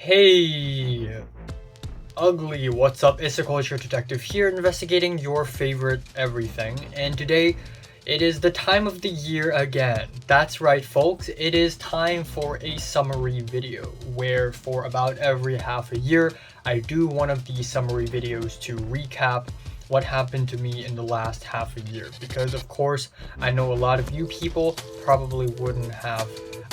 Hey, ugly, what's up? It's the Culture Detective here, investigating your favorite everything. And today, it is the time of the year again. That's right, folks. It is time for a summary video, where for about every half a year, I do one of these summary videos to recap what happened to me in the last half a year. Because of course, I know a lot of you people probably wouldn't have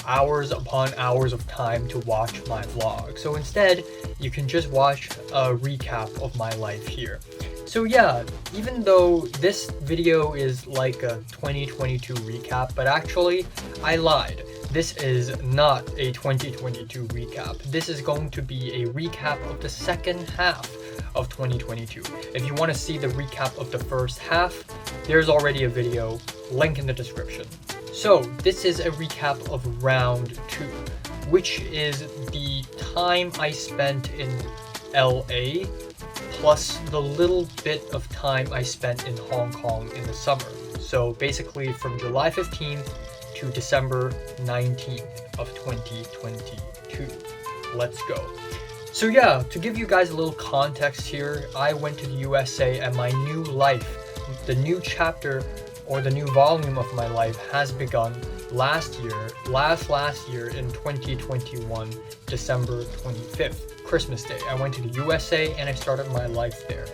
hours upon hours of time to watch my vlog. So instead, you can just watch a recap of my life here. So yeah, even though this video is like a 2022 recap, but actually, I lied. This is not a 2022 recap. This is going to be a recap of the second half of 2022. If you want to see the recap of the first half, there's already a video, link in the description. So this is a recap of round 2, which is the time I spent in LA plus the little bit of time I spent in Hong Kong in the summer. So basically from July 15th to December 19th of 2022. Let's go. So yeah, to give you guys a little context here, I went to the USA and my new life, the new chapter or the new volume of my life has begun last year in 2021, December 25th, Christmas Day. I went to the USA and I started my life there.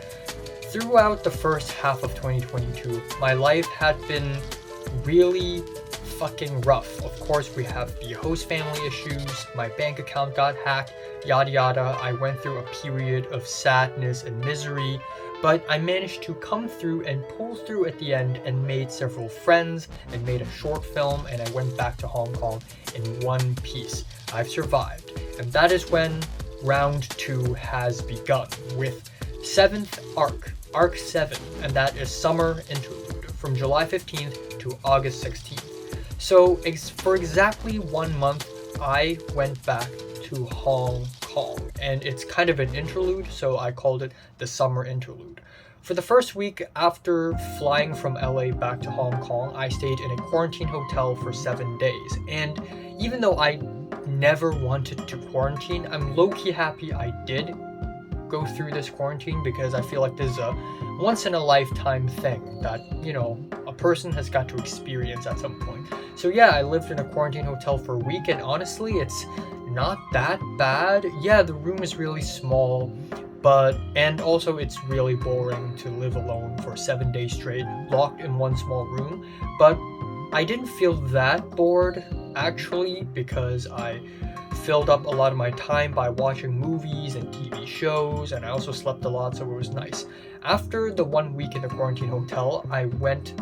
Throughout the first half of 2022, my life had been really fucking rough. Of course, we have the host family issues, my bank account got hacked, yada yada. I went through a period of sadness and misery, but I managed to come through and pull through at the end and made several friends and made a short film, and I went back to Hong Kong in one piece. I've survived. And that is when round 2 has begun with 7th arc 7, and that is summer interlude from July 15th to August 16th. So for exactly 1 month, I went back to Hong Kong, and it's kind of an interlude, so I called it the summer interlude. For the first week after flying from LA back to Hong Kong, I stayed in a quarantine hotel for 7 days, and even though I never wanted to quarantine, I'm low-key happy I did go through this quarantine, because I feel like this is a once-in-a-lifetime thing that, you know, a person has got to experience at some point. So yeah, I lived in a quarantine hotel for a week, and honestly, it's not that bad. Yeah, the room is really small, and also it's really boring to live alone for 7 days straight, locked in one small room. But I didn't feel that bored, actually, because I filled up a lot of my time by watching movies and TV shows, and I also slept a lot, so it was nice. After the 1 week in the quarantine hotel, I went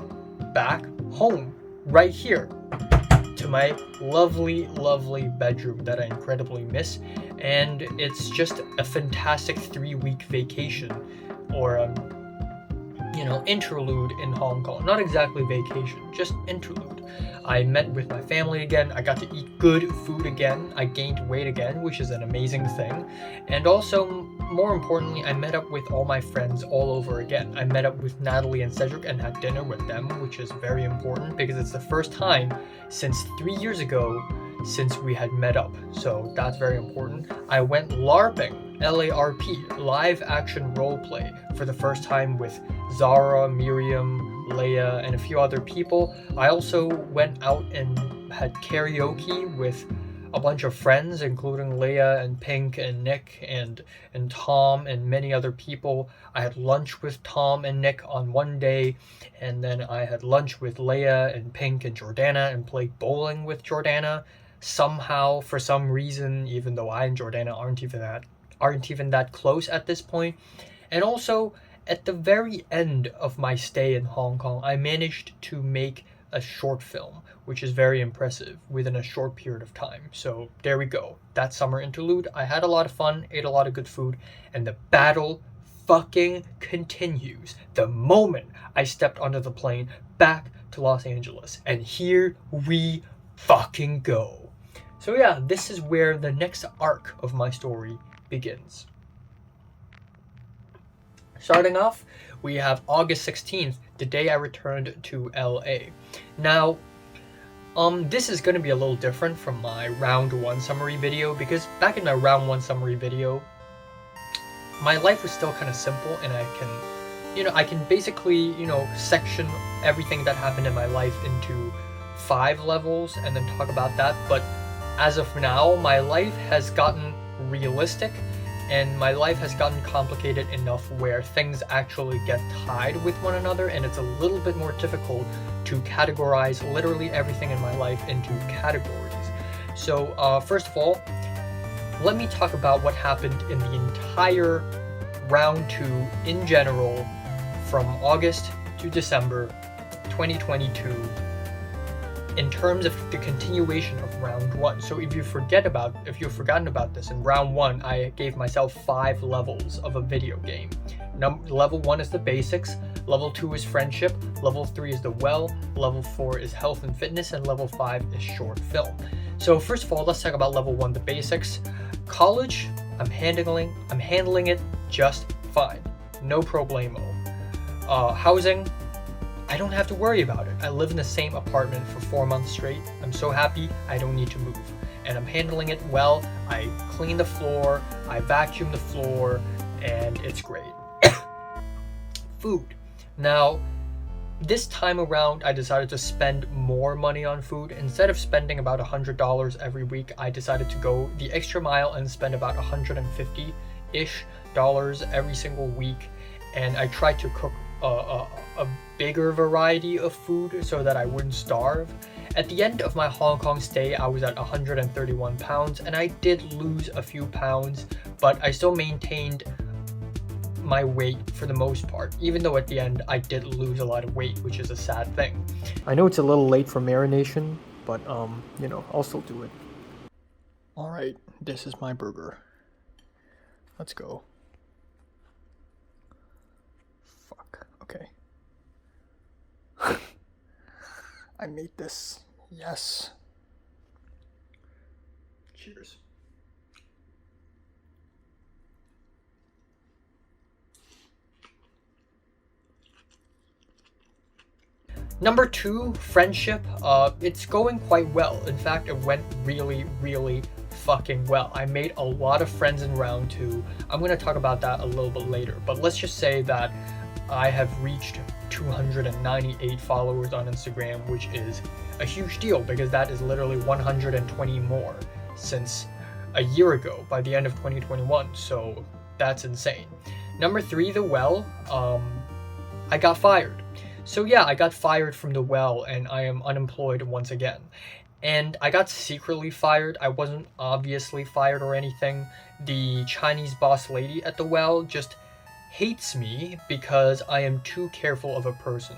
back home, right here, to my lovely bedroom that I incredibly miss, and it's just a fantastic 3-week vacation, or interlude in Hong Kong. Not exactly vacation, just interlude. I met with my family again, I got to eat good food again, I gained weight again, which is an amazing thing, and also, more importantly, I met up with all my friends all over again. I met up with Natalie and Cedric and had dinner with them, which is very important because it's the first time since 3 years ago since we had met up, so that's very important. I went LARPing, LARP, live action roleplay, for the first time with Zara, Miriam, Leia, and a few other people. I also went out and had karaoke with a bunch of friends, including Leia and Pink and Nick and Tom and many other people. I had lunch with Tom and Nick on one day, and then I had lunch with Leia and Pink and Jordana and played bowling with Jordana. Somehow, for some reason, even though I and Jordana aren't even that close at this point. And also, at the very end of my stay in Hong Kong, I managed to make a short film, which is very impressive within a short period of time. So there we go. That summer interlude, I had a lot of fun, ate a lot of good food, and the battle fucking continues the moment I stepped onto the plane back to Los Angeles. And here we fucking go. So yeah, this is where the next arc of my story begins. Starting off, we have August 16th, the day I returned to LA. Now, This is going to be a little different from my round 1 summary video, because back in my round 1 summary video, my life was still kind of simple, and I can basically, section everything that happened in my life into 5 levels and then talk about that. But as of now, my life has gotten realistic, and my life has gotten complicated enough where things actually get tied with one another, and it's a little bit more difficult to categorize literally everything in my life into categories. So first of all, let me talk about what happened in the entire round 2 in general from August to December 2022 in terms of the continuation of round 1. So if you've forgotten about this, in round 1 I gave myself 5 levels of a video game. Level 1 is the basics, level 2 is friendship, level 3 is the well, level 4 is health and fitness, and level 5 is short film. So first of all, let's talk about level 1, the basics. College, I'm handling it just fine, no problemo. Housing, I don't have to worry about it. I live in the same apartment for 4 months straight. I'm so happy I don't need to move. And I'm handling it well. I clean the floor, I vacuum the floor, and it's great. Food. Now, this time around, I decided to spend more money on food. Instead of spending about $100 every week, I decided to go the extra mile and spend about $150-ish every single week. And I tried to cook a bigger variety of food so that I wouldn't starve. At the end of my Hong Kong stay, I was at 131 pounds, and I did lose a few pounds, but I still maintained my weight for the most part, even though at the end I did lose a lot of weight, which is a sad thing. I know it's a little late for marination, but I'll still do it. Alright, this is my burger. Let's go. Okay. I made this. Yes. Cheers. Number 2, friendship. It's going quite well. In fact, it went really, really fucking well. I made a lot of friends in round 2. I'm going to talk about that a little bit later, but let's just say that I have reached 298 followers on Instagram, which is a huge deal because that is literally 120 more since a year ago by the end of 2021. So that's insane. Number 3, the well. I got fired. So yeah, I got fired from the well and I am unemployed once again. And I got secretly fired. I wasn't obviously fired or anything. The Chinese boss lady at the well just hates me because I am too careful of a person.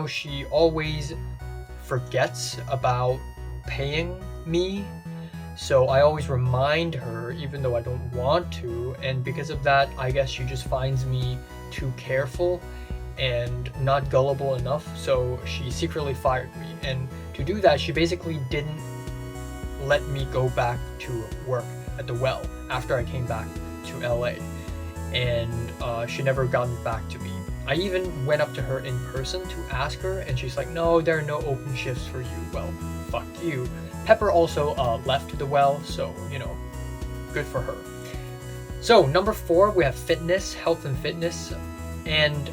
She always forgets about paying me, so I always remind her even though I don't want to, and because of that, I guess she just finds me too careful and not gullible enough, so she secretly fired me. And to do that, she basically didn't let me go back to work at the well after I came back to LA. And she never gotten back to me. I even went up to her in person to ask her, and she's like, no, there are no open shifts for you. Well, fuck you. Pepper also left the well, so, good for her. So, number 4, we have fitness, health and fitness. And,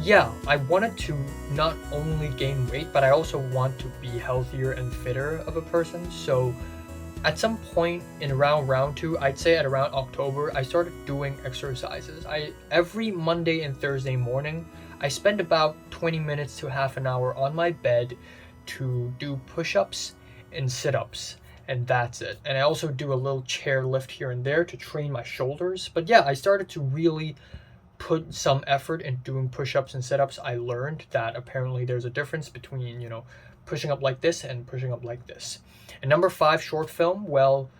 yeah, I wanted to not only gain weight, but I also want to be healthier and fitter of a person. So, at some point in around round 2, I'd say at around October, I started doing exercises. Every Monday and Thursday morning, I spend about 20 minutes to half an hour on my bed to do push-ups and sit-ups, and that's it. And I also do a little chair lift here and there to train my shoulders. But yeah, I started to really put some effort in doing push-ups and sit-ups. I learned that apparently there's a difference between, pushing up like this and pushing up like this. And number 5, short film. Well,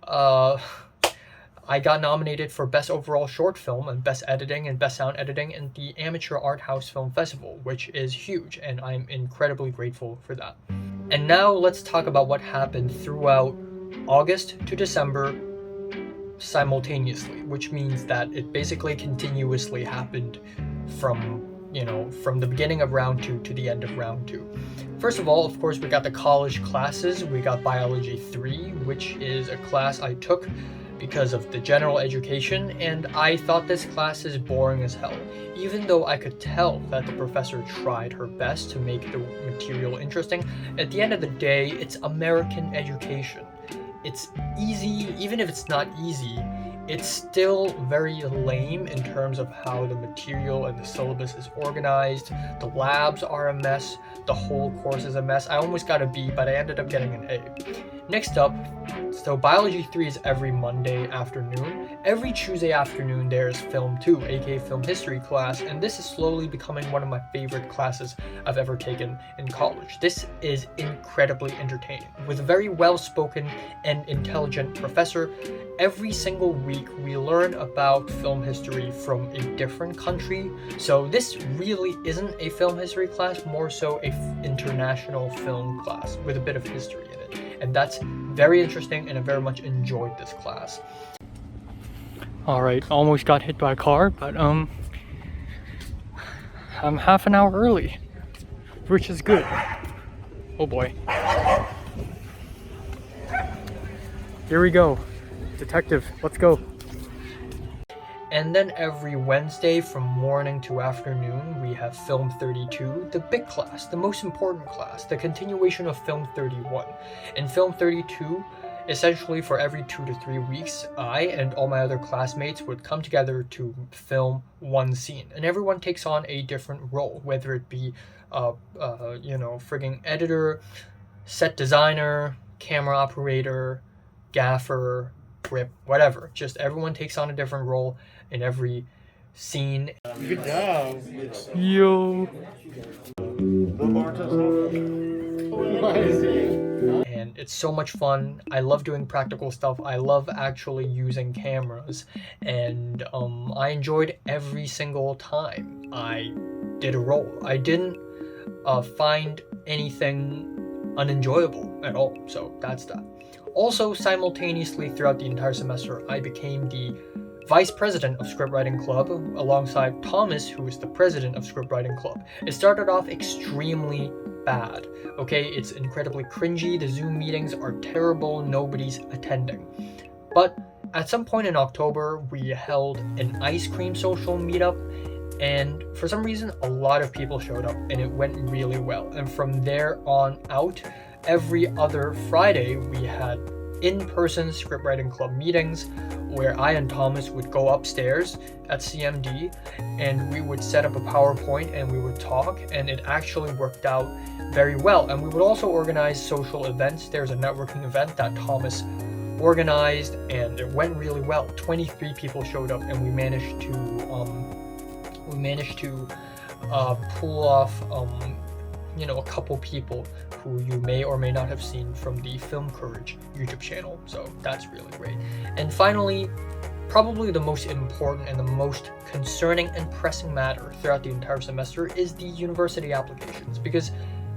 I got nominated for Best Overall Short Film and Best Editing and Best Sound Editing in the Amateur Art House Film Festival, which is huge, and I'm incredibly grateful for that. And now let's talk about what happened throughout August to December simultaneously, which means that it basically continuously happened from from the beginning of round 2 to the end of round 2. First of all, of course, we got the college classes. We got Biology 3, which is a class I took because of the general education, and I thought this class is boring as hell. Even though I could tell that the professor tried her best to make the material interesting, at the end of the day, it's American education. It's easy, even if it's not easy, it's still very lame in terms of how the material and the syllabus is organized. The labs are a mess, the whole course is a mess. I almost got a B, but I ended up getting an A. Next up, so Biology 3 is every Monday afternoon. Every Tuesday afternoon there's Film 2, aka Film History class, and this is slowly becoming one of my favorite classes I've ever taken in college. This is incredibly entertaining. With a very well-spoken and intelligent professor, every single week we learn about film history from a different country. So this really isn't a film history class, more so a international film class with a bit of history in it. And that's very interesting, and I very much enjoyed this class. Alright, almost got hit by a car, but I'm half an hour early, which is good. Oh boy. Here we go. Detective, let's go. And then every Wednesday from morning to afternoon, we have Film 32, the big class, the most important class, the continuation of Film 31. In Film 32, essentially for every 2 to 3 weeks, I and all my other classmates would come together to film one scene. And everyone takes on a different role, whether it be, frigging editor, set designer, camera operator, gaffer, grip, whatever. Just everyone takes on a different role in every scene. Good job. Yo. And it's so much fun. I love doing practical stuff. I love actually using cameras, and I enjoyed every single time I did a role. I didn't find anything unenjoyable at all. So that's that. Also, simultaneously throughout the entire semester, I became the vice president of Script Writing Club alongside Thomas, who is the president of Script Writing Club. It started off extremely bad, okay? It's incredibly cringy, the Zoom meetings are terrible, nobody's attending. But at some point in October, we held an ice cream social meetup, and for some reason, a lot of people showed up, and it went really well. And from there on out, every other Friday, we had in-person Script Writing Club meetings where I and Thomas would go upstairs at CMD and we would set up a PowerPoint and we would talk, and it actually worked out very well. And we would also organize social events. There's a networking event that Thomas organized and it went really well. 23 people showed up, and we managed to pull off a couple people who you may or may not have seen from the Film Courage YouTube channel, so that's really great. And finally, probably the most important and the most concerning and pressing matter throughout the entire semester is the university applications, because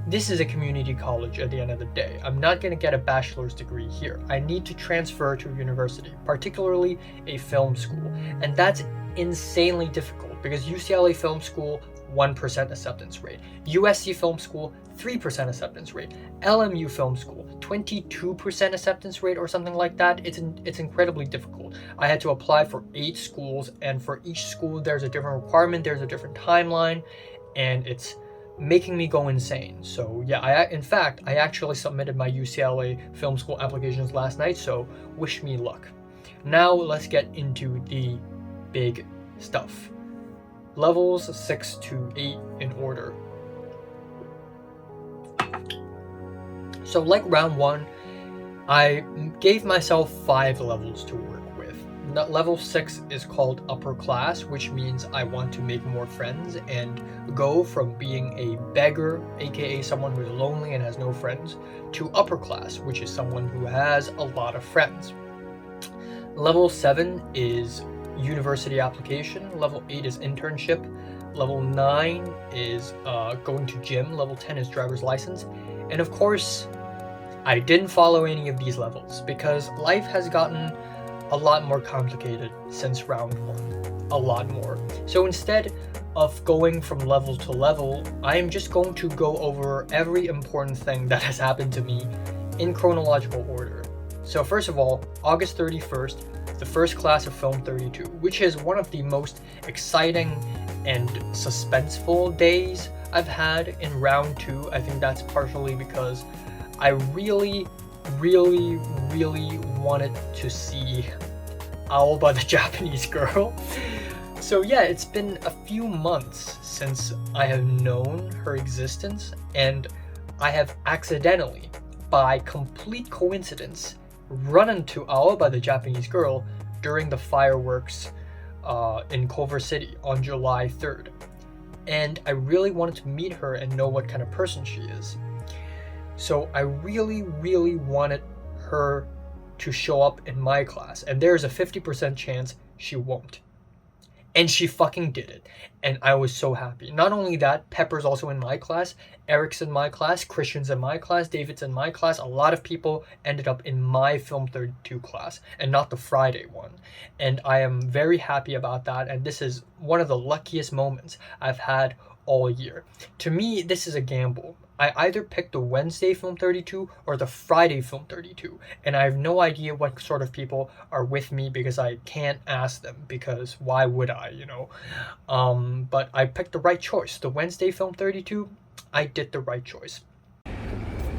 this is a community college at the end of the day. I'm not going to get a bachelor's degree here. I need to transfer to a university, particularly a film school, and that's insanely difficult because UCLA Film School 1% acceptance rate, USC Film School 3% acceptance rate, LMU Film School 22% acceptance rate or something like that. It's incredibly difficult. I had to apply for 8 schools, and for each school there's a different requirement, there's a different timeline, and it's making me go insane. So yeah, I actually submitted my UCLA Film School applications last night, so wish me luck. Now let's get into the big stuff. Levels 6 to 8 in order. So like round 1, I gave myself 5 levels to work with. Level 6 is called upper class, which means I want to make more friends and go from being a beggar, aka someone who's lonely and has no friends, to upper class, which is someone who has a lot of friends. Level 7 is university application. Level 8 is internship. Level 9 is going to gym. Level 10 is driver's license. And of course, I didn't follow any of these levels because life has gotten a lot more complicated since round 1. A lot more. So instead, of going from level to level, I am just going to go over every important thing that has happened to me in chronological order. So first of all, August 31st, the first class of Film 32, which is one of the most exciting and suspenseful days I've had in round 2. I think that's partially because I really wanted to see Aoba the Japanese girl. So yeah, it's been a few months since I have known her existence, and I have accidentally, by complete coincidence, run into Aoba the Japanese girl during the fireworks in Culver City on July 3rd. And I really wanted to meet her and know what kind of person she is. So I really wanted her to show up in my class, and there's a 50% chance she won't. And she fucking did it, and I was so happy. Not only that, Pepper's also in my class, Eric's in my class, Christian's in my class, David's in my class. A lot of people ended up in my Film 32 class, and not the Friday one. And I am very happy about that, and this is one of the luckiest moments I've had all year. To me, this is a gamble. I either pick the Wednesday Film 32 or the Friday Film 32, and I have no idea what sort of people are with me because I can't ask them, because why would I, you know? But I picked the right choice. The Wednesday Film 32, I did the right choice.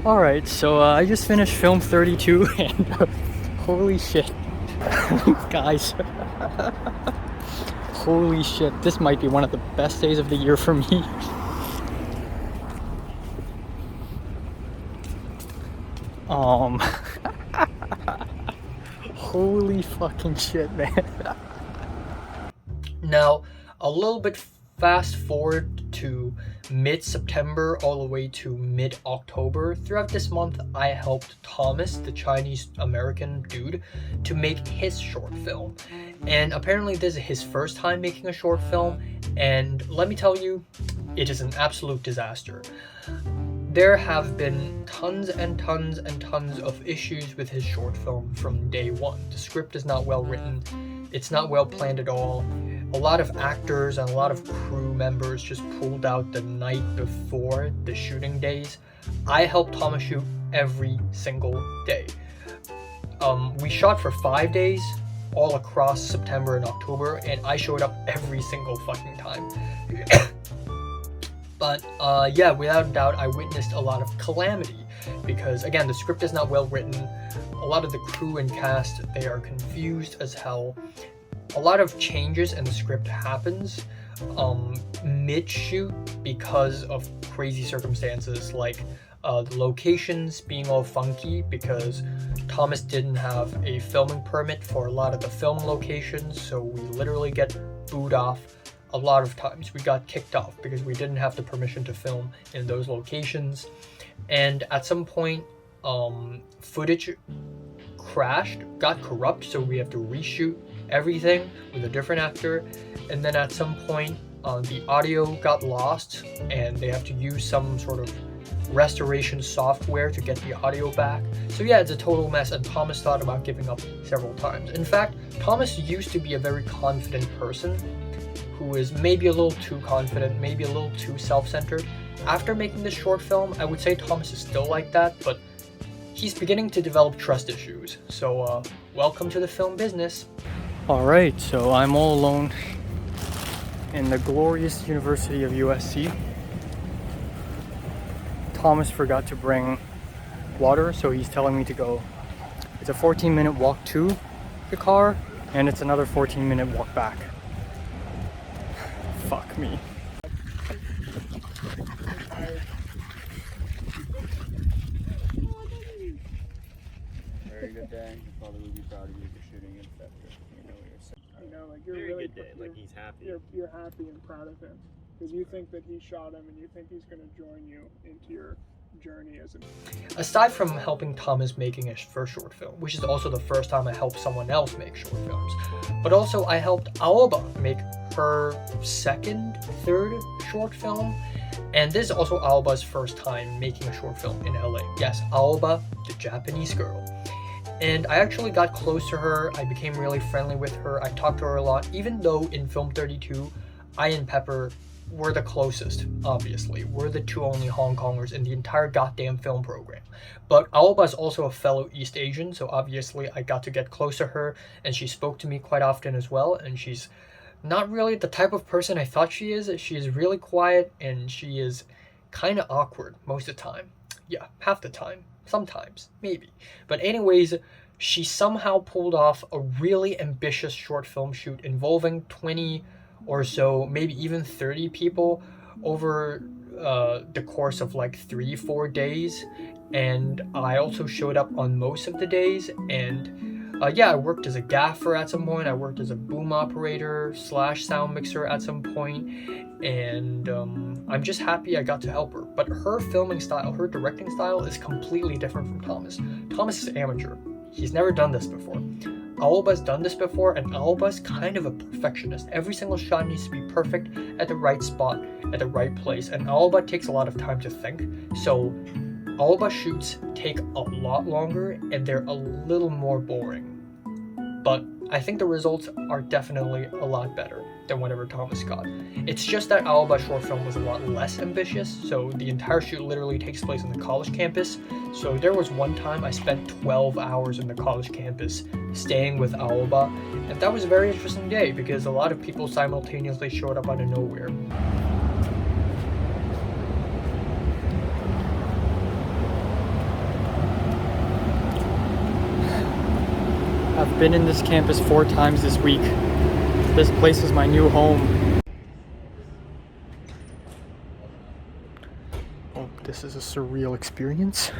Alright, so I just finished Film 32 and holy shit. Guys. Holy shit, this might be one of the best days of the year for me. Holy fucking shit, man. Now, a little bit fast forward to mid-September all the way to mid-October. Throughout this month, I helped Thomas, the Chinese-American dude, to make his short film. And apparently this is his first time making a short film, and let me tell you, it is an absolute disaster. There have been tons of issues with his short film from day one. The script is not well written, it's not well planned at all. A lot of actors and a lot of crew members just pulled out the night before the shooting days. I helped Thomas shoot every single day. We shot for 5 days all across September and October, and I showed up every single fucking time. But yeah, without a doubt, I witnessed a lot of calamity because, again, the script is not well written. A lot of the crew and cast, they are confused as hell. A lot of changes in the script happens mid-shoot because of crazy circumstances, like the locations being all funky because Thomas didn't have a filming permit for a lot of the film locations, so we literally get booed off. A lot of times we got kicked off because we didn't have the permission to film in those locations. And at some point, footage crashed, got corrupt, so we have to reshoot everything with a different actor. And then at some point, the audio got lost and they have to use some sort of restoration software to get the audio back. So yeah, it's a total mess, and Thomas thought about giving up several times. In fact, Thomas used to be a very confident person who is maybe a little too confident, maybe a little too self-centered. After making this short film, I would say Thomas is still like that, but he's beginning to develop trust issues. So welcome to the film business. Alright, so I'm all alone in the glorious University of USC. Thomas forgot to bring water, so he's telling me to go. It's a 14-minute walk to the car, and it's another 14-minute walk back. Fuck me. Very good day. Your father would be proud of you for shooting in February. You know, like you're Very really good day. Like he's happy. you're happy and proud of him because you think that he shot him and you think he's going to join you into your journey as an. Aside from helping Thomas making his first short film, which is also the first time I helped someone else make short films, but also I helped Aoba make her third short film, and this is also Aoba's first time making a short film in LA. Yes, Aoba, the Japanese girl. And I actually got close to her, I became really friendly with her, I talked to her a lot, even though in Film 32, I and Pepper we're the closest, obviously. We're the two only Hong Kongers in the entire goddamn film program. But Aoba is also a fellow East Asian, so obviously I got to get close to her, and she spoke to me quite often as well, and she's not really the type of person I thought she is. She is really quiet, and she is kind of awkward most of the time. Yeah, half the time. Sometimes, maybe. But anyways, she somehow pulled off a really ambitious short film shoot involving 20 or so, maybe even 30 people over the course of like 3-4 days. And I also showed up on most of the days, and yeah, I worked as a gaffer at some point. I worked as a boom operator / sound mixer at some point, and I'm just happy I got to help her. But her filming style, her directing style is completely different from Thomas. Thomas is amateur. He's never done this before. Aoba's done this before, and Aoba's kind of a perfectionist. Every single shot needs to be perfect at the right spot, at the right place, and Aoba takes a lot of time to think. So Aoba shoots take a lot longer, and they're a little more boring. But I think the results are definitely a lot better than whatever Thomas got. It's just that Aoba short film was a lot less ambitious, so the entire shoot literally takes place on the college campus. So there was one time I spent 12 hours in the college campus staying with Aoba, and that was a very interesting day because a lot of people simultaneously showed up out of nowhere. I've been in this campus 4 times this week. This place is my new home. Oh, this is a surreal experience.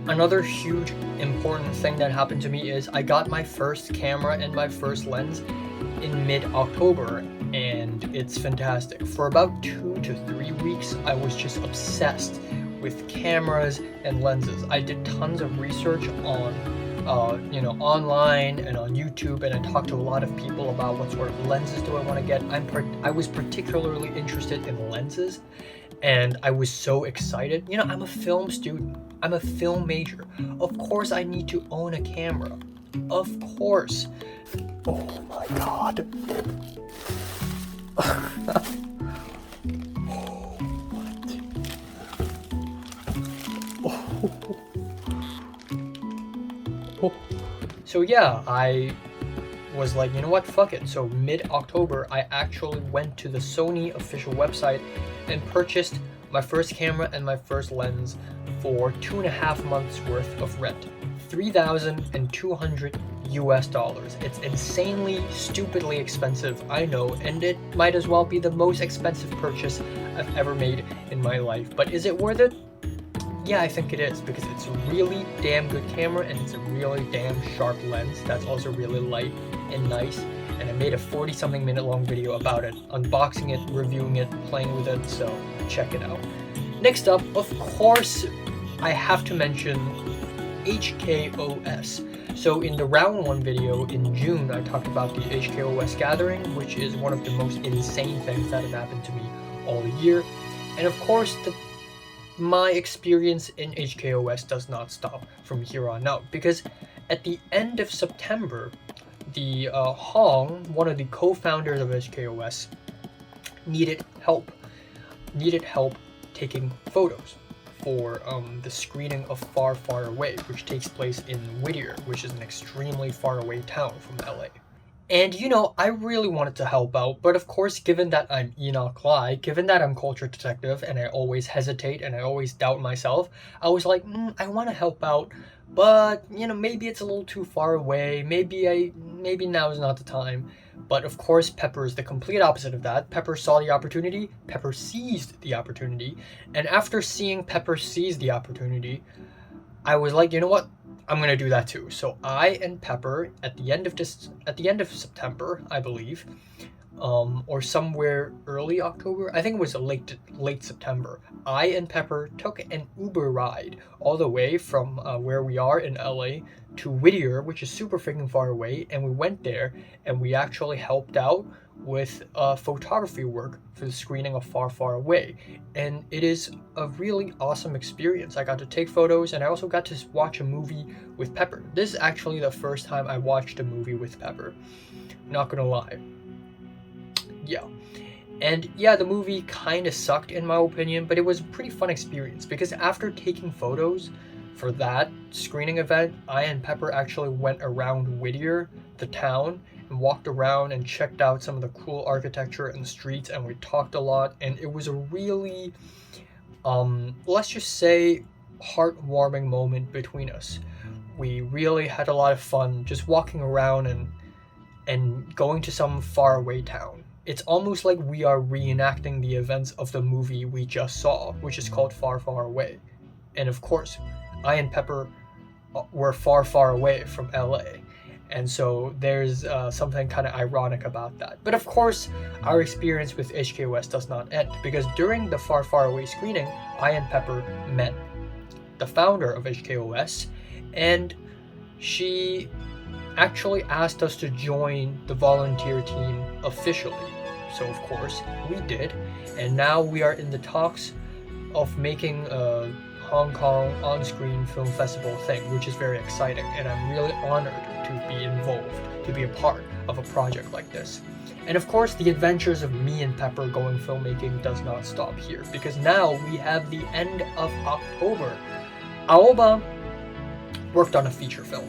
Another huge important thing that happened to me is I got my first camera and my first lens in mid-October, and it's fantastic. For about 2 to 3 weeks, I was just obsessed with cameras and lenses. I did tons of research on, online and on YouTube, and I talked to a lot of people about what sort of lenses do I want to get. I was particularly interested in lenses, and I was so excited. I'm a film student. I'm a film major. Of course I need to own a camera. Of course. Oh my god. So yeah, I was like, you know what, fuck it. So mid-October, I actually went to the Sony official website and purchased my first camera and my first lens for 2.5 months worth of rent. $3,200 US. It's insanely, stupidly expensive, I know, and it might as well be the most expensive purchase I've ever made in my life. But is it worth it? Yeah, I think it is, because it's a really damn good camera and it's a really damn sharp lens that's also really light and nice. And I made a 40-something minute long video about it, unboxing it, reviewing it, playing with it, so check it out. Next up, of course, I have to mention HKOS. So in the round 1 video in June, I talked about the HKOS gathering, which is one of the most insane things that have happened to me all year. And of course, my experience in HKOS does not stop from here on out, because at the end of September, the Hong, one of the co-founders of HKOS, needed help taking photos for the screening of Far, Far Away, which takes place in Whittier, which is an extremely far away town from LA. And I really wanted to help out, but of course, given that I'm Enoch Lai, given that I'm Culture Detective, and I always hesitate and I always doubt myself, I was like, I want to help out, but maybe it's a little too far away, maybe now is not the time. But of course, Pepper is the complete opposite of that. Pepper saw the opportunity, Pepper seized the opportunity, and after seeing Pepper seize the opportunity, I was like, you know what? I'm gonna do that too. So I and Pepper, at the end of September, I believe, or somewhere early October, I think it was late September, I and Pepper took an Uber ride all the way from where we are in LA to Whittier, which is super freaking far away, and we went there and we actually helped out with photography work for the screening of Far Far Away, and it is a really awesome experience. I got to take photos, and I also got to watch a movie with Pepper. This is actually the first time I watched a movie with Pepper, not gonna lie. Yeah. And yeah, the movie kind of sucked in my opinion, but it was a pretty fun experience because after taking photos for that screening event, I and Pepper actually went around Whittier, the town, and walked around and checked out some of the cool architecture and the streets, and we talked a lot, and it was a really, let's just say, heartwarming moment between us. We really had a lot of fun just walking around and going to some faraway town. It's almost like we are reenacting the events of the movie we just saw, which is called Far Far Away. And of course, I and Pepper were far, far away from LA. And so there's something kind of ironic about that. But of course, our experience with HKOS does not end, because during the Far, Far Away screening, I and Pepper met the founder of HKOS, and she actually asked us to join the volunteer team officially. So of course we did, and now we are in the talks of making a Hong Kong on-screen film festival thing, which is very exciting, and I'm really honored to be involved, to be a part of a project like this. And of course, the adventures of me and Pepper going filmmaking does not stop here, because now we have the end of October. Aoba worked on a feature film,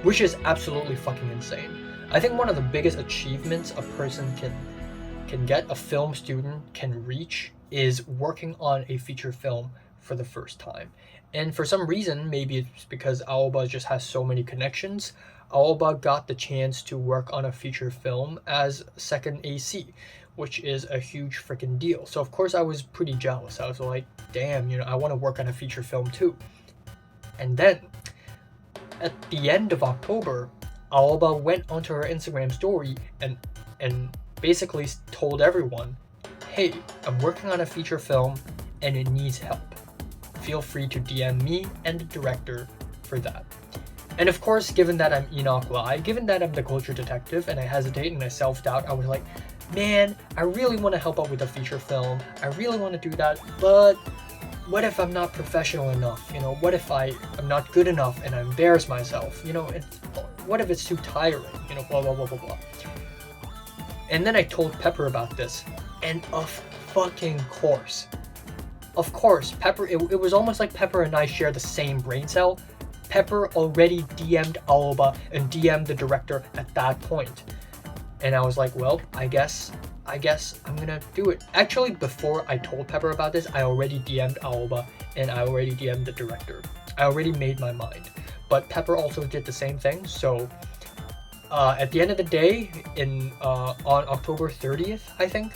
which is absolutely fucking insane. I think one of the biggest achievements a person can get, a film student can reach, is working on a feature film for the first time. And for some reason, maybe it's because Aoba just has so many connections, Aoba got the chance to work on a feature film as second AC, which is a huge freaking deal. So of course I was pretty jealous. I was like, damn, I want to work on a feature film too. And then at the end of October, Aoba went onto her Instagram story and basically told everyone, hey, I'm working on a feature film and it needs help. Feel free to DM me and the director for that. And of course, given that I'm Enoch Lai, given that I'm the culture detective and I hesitate and I self-doubt, I was like, man, I really want to help out with a feature film. I really want to do that, but what if I'm not professional enough? What if I'm not good enough and I embarrass myself? What if it's too tiring? Blah, blah, blah, blah, blah. And then I told Pepper about this, and of course, Pepper, it was almost like Pepper and I share the same brain cell. Pepper already DM'd Aoba and DM'd the director at that point. And I was like, well, I guess I'm gonna do it. Actually, before I told Pepper about this, I already DM'd Aoba and I already DM'd the director. I already made my mind. But Pepper also did the same thing, so at the end of the day, on October 30th, I think,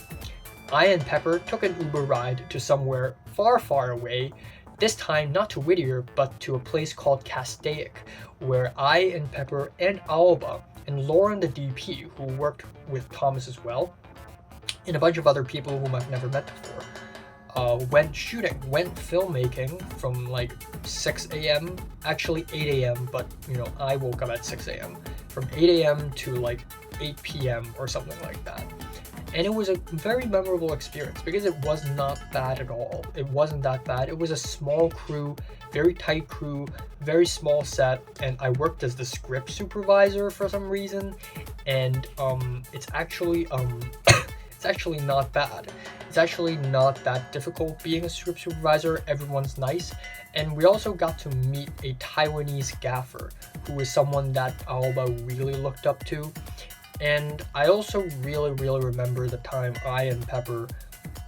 I and Pepper took an Uber ride to somewhere far, far away, this time not to Whittier, but to a place called Castaic, where I and Pepper and Aoba and Lauren the DP, who worked with Thomas as well, and a bunch of other people whom I've never met before, went filmmaking from like 6 a.m., actually 8 a.m., but I woke up at 6 a.m., from 8 a.m. to like 8 p.m. or something like that. And it was a very memorable experience because it was not bad at all. It wasn't that bad. It was a small crew, very tight crew, very small set, and I worked as the script supervisor for some reason, and it's actually not bad. It's actually not that difficult being a script supervisor. Everyone's nice. And we also got to meet a Taiwanese gaffer who is someone that Aoba really looked up to. And I also really, really remember the time I and Pepper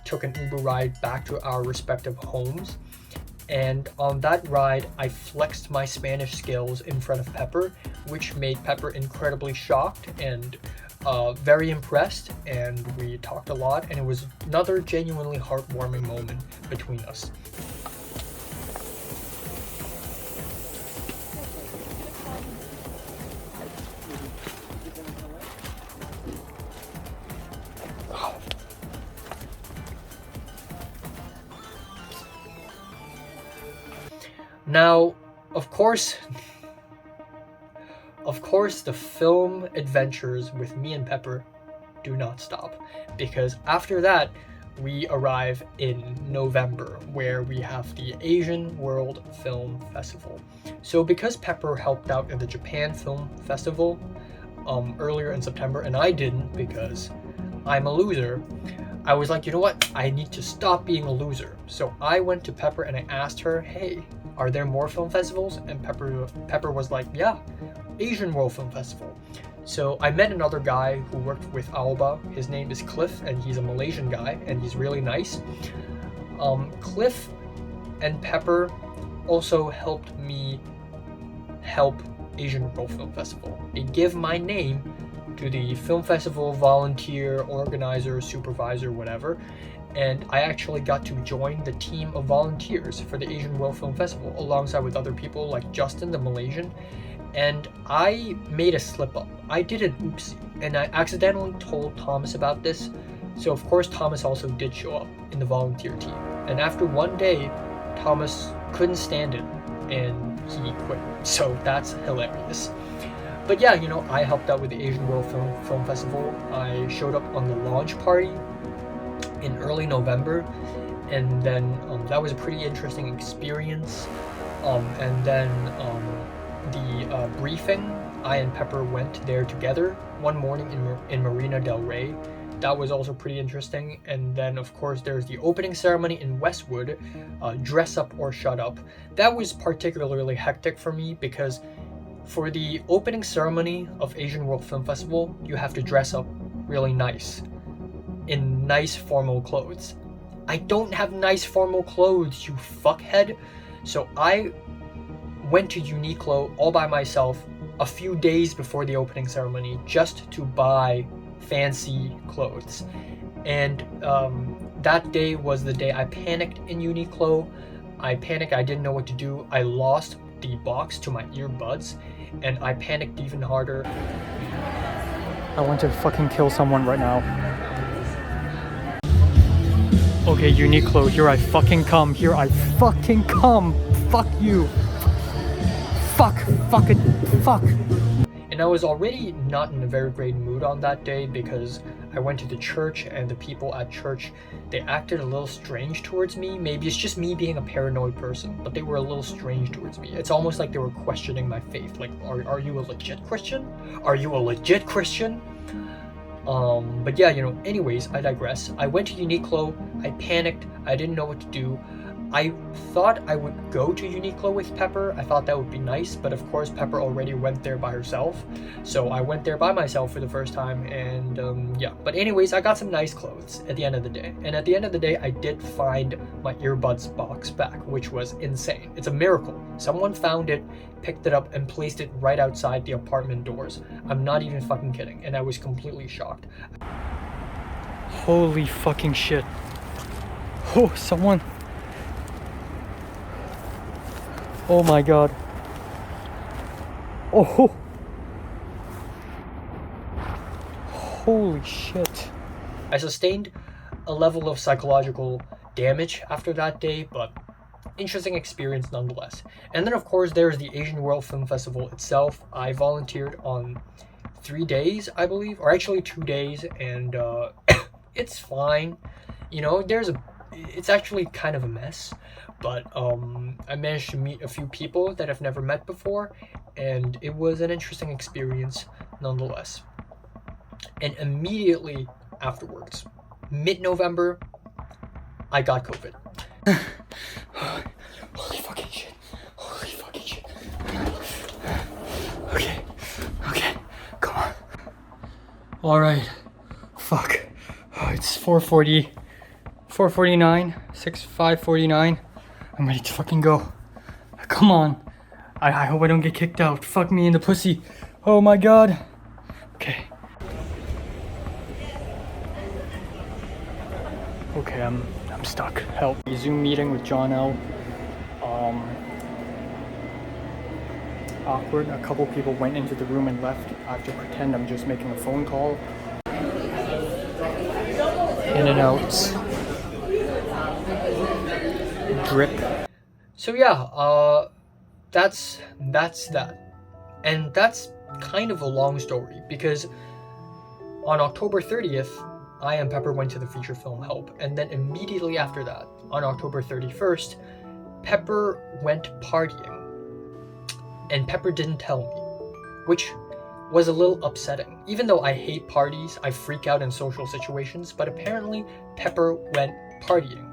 took an Uber ride back to our respective homes. And on that ride, I flexed my Spanish skills in front of Pepper, which made Pepper incredibly shocked and very impressed, and we talked a lot, and it was another genuinely heartwarming moment between us. Now, of course, the film adventures with me and Pepper do not stop, because after that we arrive in November, where we have the Asian World Film Festival. So because Pepper helped out at the Japan Film Festival earlier in September, and I didn't because I'm a loser, I was like, you know what? I need to stop being a loser. So I went to Pepper and I asked her, hey, are there more film festivals? And Pepper was like, yeah, Asian World Film Festival. So I met another guy who worked with Alba. His name is Cliff, and he's a Malaysian guy, and he's really nice. Cliff and Pepper also helped me help Asian World Film Festival. They give my name to the film festival volunteer, organizer, supervisor, whatever, and I actually got to join the team of volunteers for the Asian World Film Festival alongside with other people like Justin, the Malaysian. And I made a slip up. I did an oopsie, and I accidentally told Thomas about this. So of course Thomas also did show up in the volunteer team. And after one day, Thomas couldn't stand it and he quit. So that's hilarious. But yeah, you know, I helped out with the Asian World Film Festival. I showed up on the launch party in early November, and then that was a pretty interesting experience. And then the briefing, I and Pepper went there together one morning in Marina del Rey. That was also pretty interesting. And then of course there's the opening ceremony in Westwood, Dress Up or Shut Up. That was particularly hectic for me because for the opening ceremony of Asian World Film Festival, you have to dress up really nice, in nice formal clothes. I don't have nice formal clothes, you fuckhead. So I went to Uniqlo all by myself a few days before the opening ceremony just to buy fancy clothes. And that day was the day I panicked in Uniqlo. I didn't know what to do. I lost the box to my earbuds, and I panicked even harder. I want to fucking kill someone right now. Okay, Uniqlo, here I fucking come. Fuck you. Fuck it. And I was already not in a very great mood on that day because I went to the church, and the people at church, they acted a little strange towards me. Maybe it's just me being a paranoid person, but they were a little strange towards me. It's almost like they were questioning my faith. Like, are you a legit Christian? But yeah, you know, anyways, I digress. I went to Uniqlo, I panicked, I didn't know what to do. I thought I would go to Uniqlo with Pepper. I thought that would be nice, but of course Pepper already went there by herself. So I went there by myself for the first time, and yeah. But anyways, I got some nice clothes at the end of the day. And at the end of the day, I did find my earbuds box back, which was insane. It's a miracle. Someone found it, picked it up, and placed it right outside the apartment doors. I'm not even fucking kidding, and I was completely shocked. Holy fucking shit. Oh, someone... Oh my god. Oh. Holy shit. I sustained a level of psychological damage after that day, but interesting experience nonetheless. And then of course there's the Asian World Film Festival itself. I volunteered on 3 days, I believe, or actually 2 days, and it's fine. You know, it's actually kind of a mess, but I managed to meet a few people that I've never met before, and it was an interesting experience nonetheless. And immediately afterwards, mid-November, I got COVID. Holy fucking shit. Okay, come on. Alright, fuck. Oh, it's 4:49, 5:49. I'm ready to fucking go. Come on. I hope I don't get kicked out. Fuck me in the pussy. Oh my god. Okay. Okay, I'm stuck. Help. A Zoom meeting with John L. Awkward. A couple people went into the room and left. I have to pretend I'm just making a phone call. In and out. Drip. So yeah, that's that. And that's kind of a long story because On October 30th, I and Pepper went to the feature film Help, and then immediately after that, on October 31st, Pepper went partying. And Pepper didn't tell me, which was a little upsetting. Even though I hate parties, I freak out in social situations, but apparently Pepper went partying.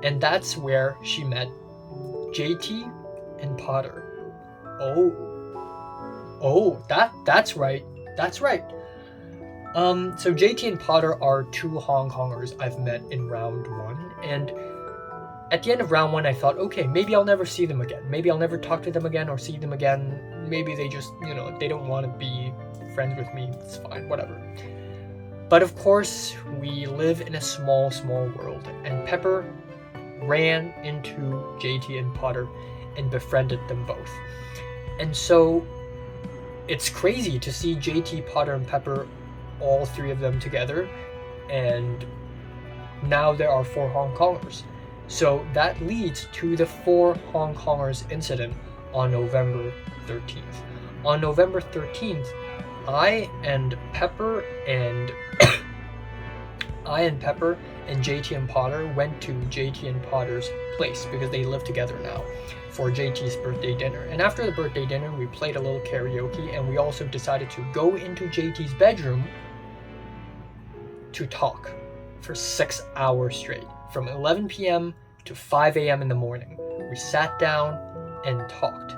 And that's where she met JT and Potter. That's right. So JT and Potter are two Hong Kongers I've met in round 1, and at the end of round 1 I thought, okay, maybe I'll never see them again. Maybe I'll never talk to them again or see them again. Maybe they just, they don't want to be friends with me. It's fine, whatever. But of course, we live in a small world, and Pepper ran into JT and Potter and befriended them both. And so it's crazy to see JT, Potter, and Pepper, all 3 of them together, and now there are 4 Hong Kongers. So that leads to the 4 Hong Kongers incident on November 13th. On November 13th, I and Pepper and JT and Potter went to JT and Potter's place because they live together now for JT's birthday dinner. And after the birthday dinner, we played a little karaoke, and we also decided to go into JT's bedroom to talk for 6 hours straight, from 11 p.m. to 5 a.m. in the morning. We sat down and talked.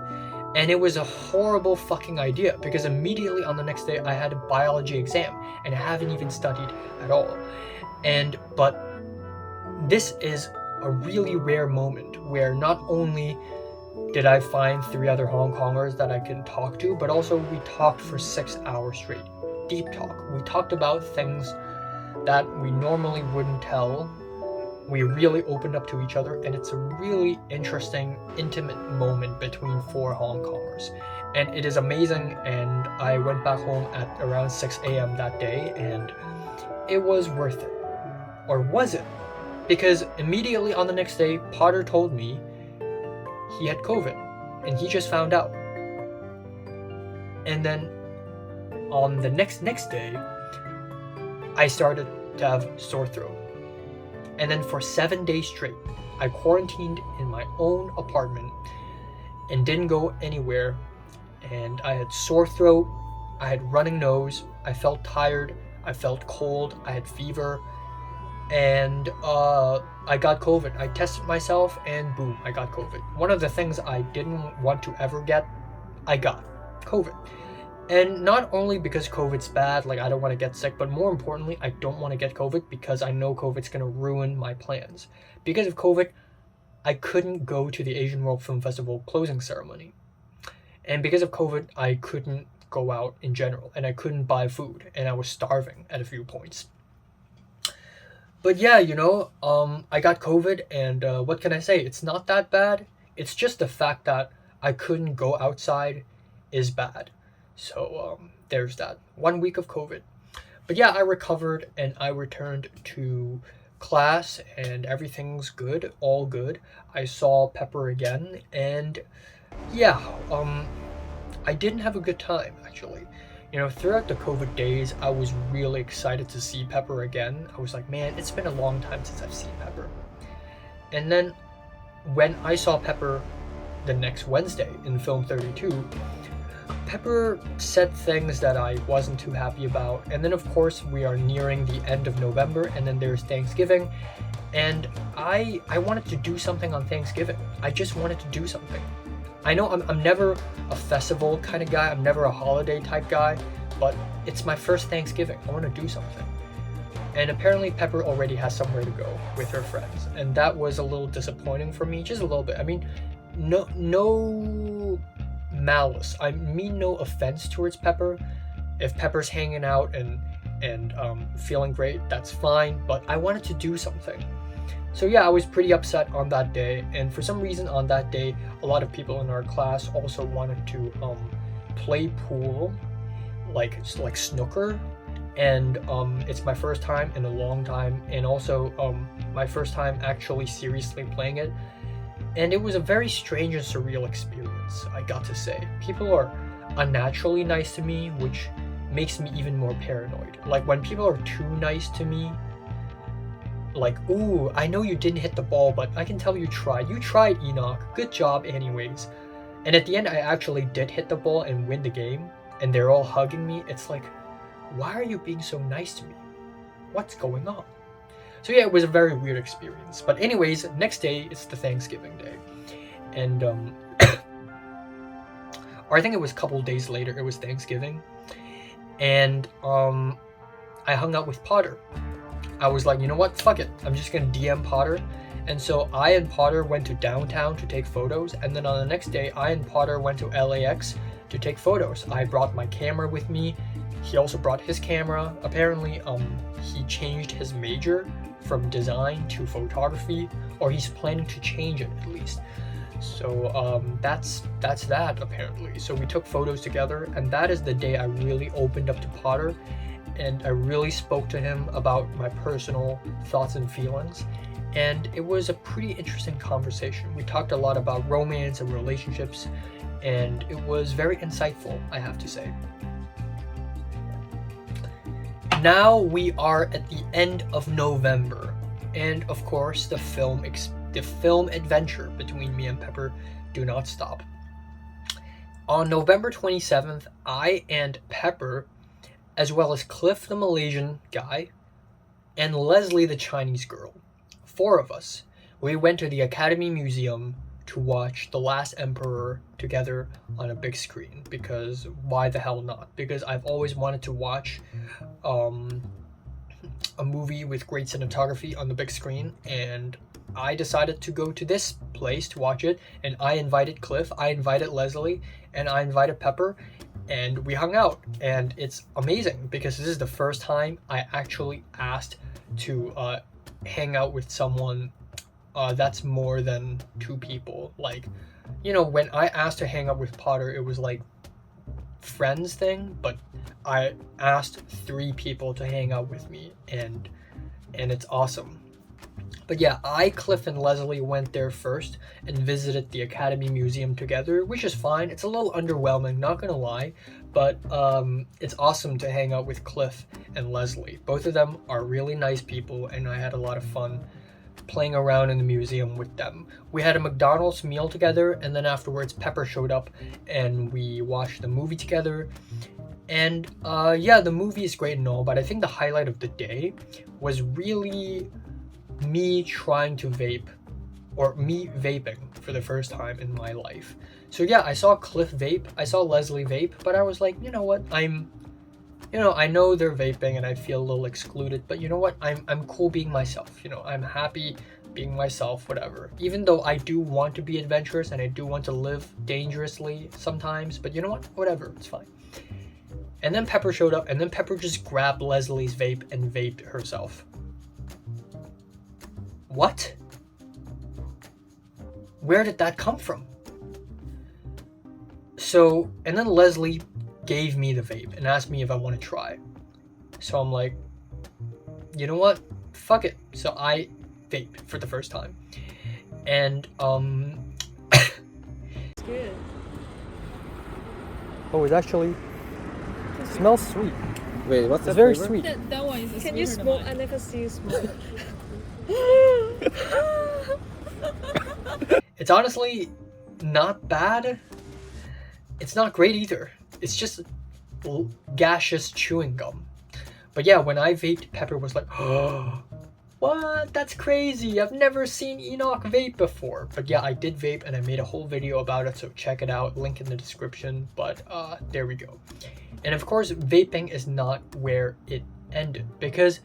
And it was a horrible fucking idea because immediately on the next day I had a biology exam and I haven't even studied at all. But this is a really rare moment where not only did I find 3 other Hong Kongers that I can talk to, but also we talked for 6 hours straight. Deep talk. We talked about things that we normally wouldn't tell. We really opened up to each other, and it's a really interesting, intimate moment between 4 Hong Kongers. And it is amazing, and I went back home at around 6 a.m. that day, and it was worth it. Or was it? Because immediately on the next day, Potter told me he had COVID, and he just found out. And then on the next day, I started to have sore throat. And then for 7 days straight, I quarantined in my own apartment and didn't go anywhere. And I had sore throat, I had running nose, I felt tired, I felt cold, I had fever, and I got COVID. I tested myself and boom, I got COVID. One of the things I didn't want to ever get, I got COVID. And not only because COVID's bad, like I don't want to get sick, but more importantly, I don't want to get COVID because I know COVID's going to ruin my plans. Because of COVID, I couldn't go to the Asian World Film Festival closing ceremony. And because of COVID, I couldn't go out in general, and I couldn't buy food, and I was starving at a few points. But yeah, I got COVID, and what can I say? It's not that bad. It's just the fact that I couldn't go outside is bad. So there's that. 1 week of COVID. But yeah, I recovered and I returned to class and everything's good, all good. I saw Pepper again, and yeah, I didn't have a good time actually. Throughout the COVID days, I was really excited to see Pepper again. I was like, man, it's been a long time since I've seen Pepper. And then when I saw Pepper the next Wednesday in Film 32, Pepper said things that I wasn't too happy about. And then of course we are nearing the end of November, and then there's Thanksgiving, and I wanted to do something on Thanksgiving. I just wanted to do something. I know I'm never a festival kind of guy, I'm never a holiday type guy, but it's my first Thanksgiving. I want to do something. And apparently Pepper already has somewhere to go with her friends, and that was a little disappointing for me, just a little bit. I mean, no malice. I mean no offense towards Pepper. If Pepper's hanging out and feeling great, that's fine, but I wanted to do something. So yeah, I was pretty upset on that day, and for some reason on that day, a lot of people in our class also wanted to play pool, like snooker, and it's my first time in a long time, and also my first time actually seriously playing it. And it was a very strange and surreal experience, I got to say. People are unnaturally nice to me, which makes me even more paranoid. Like when people are too nice to me, like, ooh, I know you didn't hit the ball, but I can tell you tried. You tried, Enoch. Good job anyways. And at the end, I actually did hit the ball and win the game, and they're all hugging me. It's like, why are you being so nice to me? What's going on? So yeah, it was a very weird experience. But anyways, next day, it's the Thanksgiving day. And, or I think it was a couple days later, it was Thanksgiving. And, I hung out with Potter. I was like, you know what, fuck it, I'm just gonna DM Potter. And so I and Potter went to downtown to take photos, and then on the next day, I and Potter went to LAX to take photos. I brought my camera with me. He also brought his camera. Apparently, he changed his major from design to photography, or he's planning to change it at least. So that's that apparently. So we took photos together, and that is the day I really opened up to Potter, and I really spoke to him about my personal thoughts and feelings. And it was a pretty interesting conversation. We talked a lot about romance and relationships, and it was very insightful, I have to say. Now we are at the end of November, and of course the film adventure between me and Pepper do not stop. On November 27th, I and Pepper, as well as Cliff the Malaysian guy, and Leslie the Chinese girl, 4 of us, we went to the Academy Museum to watch The Last Emperor together on a big screen, because why the hell not? Because I've always wanted to watch a movie with great cinematography on the big screen, and I decided to go to this place to watch it, and I invited Cliff, I invited Leslie, and I invited Pepper, and we hung out, and it's amazing because this is the first time I actually asked to hang out with someone that's more than 2 people. Like, you know, when I asked to hang out with Potter, it was like friends thing, but I asked 3 people to hang out with me, and it's awesome. But yeah, I, Cliff, and Leslie went there first and visited the Academy Museum together, which is fine. It's a little underwhelming, not gonna lie, but it's awesome to hang out with Cliff and Leslie. Both of them are really nice people, and I had a lot of fun playing around in the museum with them. We had a McDonald's meal together, and then afterwards Pepper showed up and we watched the movie together. And yeah, the movie is great and all, but I think the highlight of the day was really me trying to vape, or me vaping for the first time in my life. So yeah, I saw Cliff vape, I saw Leslie vape, but I was like, you know what, I know they're vaping and I feel a little excluded, but you know what, I'm cool being myself, you know, I'm happy being myself, whatever. Even though I do want to be adventurous and I do want to live dangerously sometimes, but you know what, whatever, it's fine. And then Pepper showed up, and then Pepper just grabbed Leslie's vape and vaped herself. What? Where did that come from? So, and then Leslie gave me the vape and asked me if I want to try. So I'm like, you know what? Fuck it. So I vaped for the first time. And, It's good. oh, it actually smells sweet. Wait, what's It's very sweet. That one is Can you smoke? I never see you smoke. It's honestly not bad. It's not great either. It's just gaseous chewing gum. But yeah, when I vaped, Pepper was like, oh, what? That's crazy. I've never seen Enoch vape before. But yeah, I did vape and I made a whole video about it, so check it out. Link in the description. But there we go. And of course, vaping is not where it ended, because